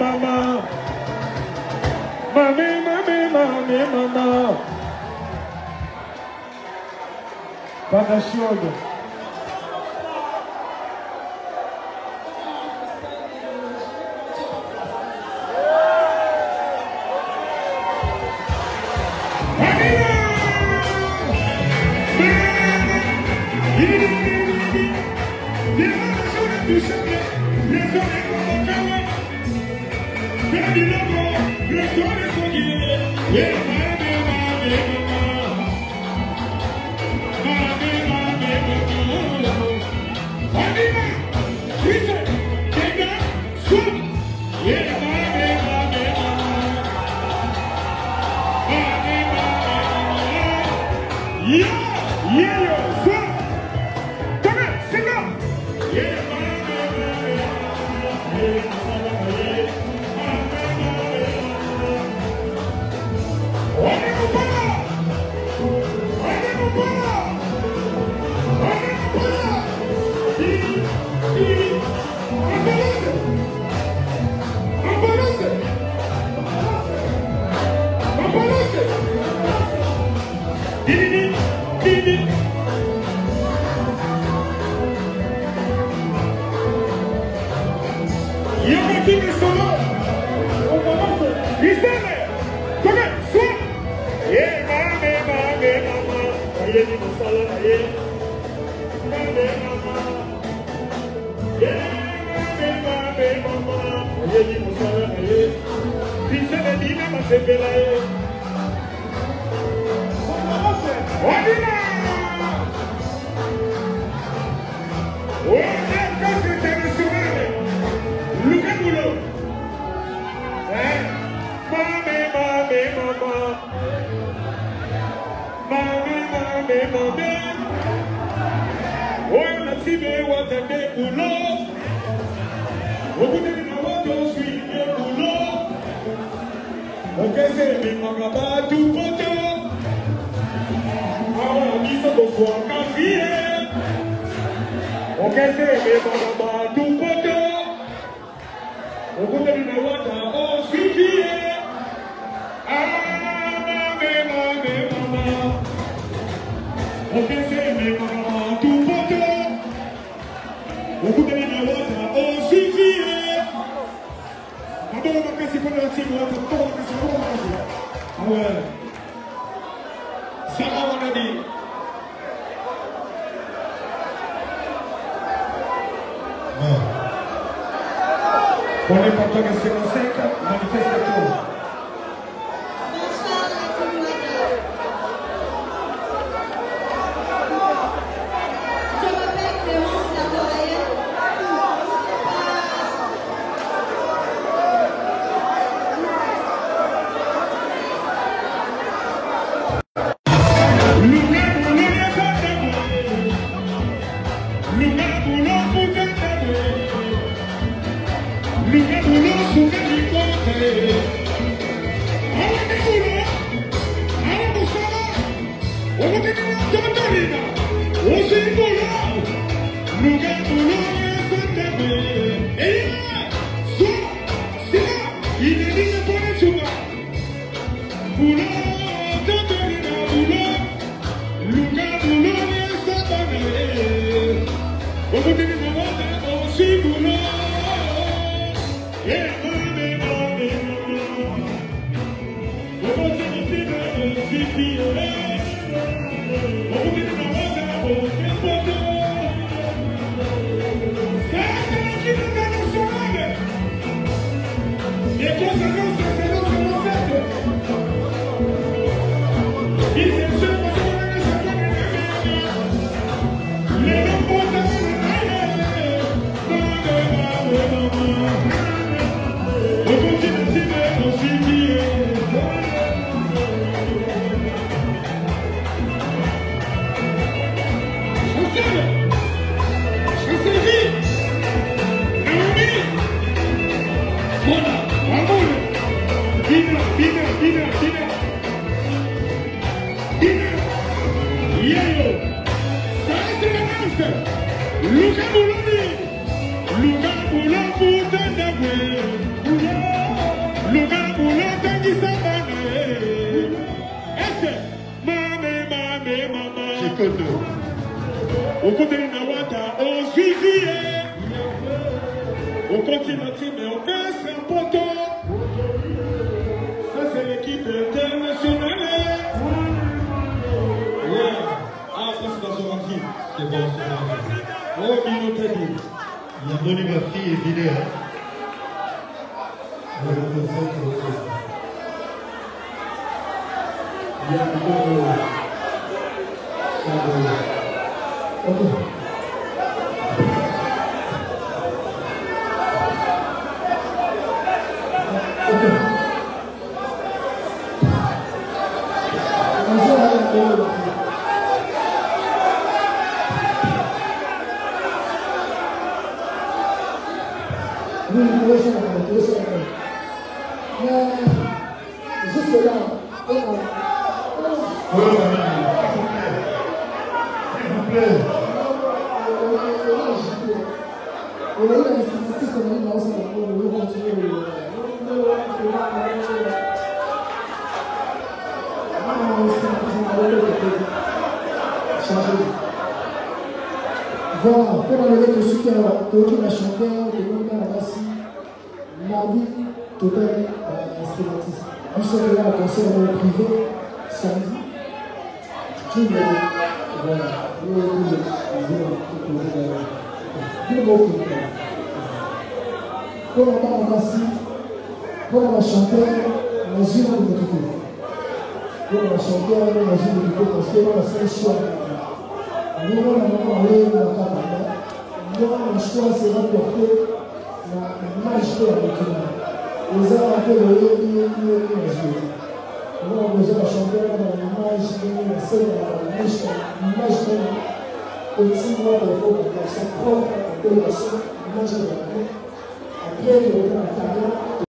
maman. Maman. Pas chaude. On est pas toi que c'est le 5, manifestation. Au côté de Nawata, on suivi. On continue, mais aucun c'est un poteau. Ça, c'est l'équipe internationale. Ouais. Ah, ça, c'est dans son archive. C'est bon, c'est bon. Oh, Mino Teddy. Il a donné ma fille et Vilé. Il y a okay. Juste là, on a eu la statistique qu'on a eu dans ce voilà, pour enlever le soutien de la chanteur, de l'homme mardi, total stématisme. Nous sommes là à concert privé, samedi. Voilà, pour la chanter, pour la chanter, on a vu parce que la seule choix. Nous allons aller dans la campagne. Le choix sera porté l'image de la document. Les gens ont fait le lieu. Nous avons besoin de chanter dans l'image de la scène, l'image de aussi moi pour sa propre appellation, l'image de la vie. Après, il y aura un talent.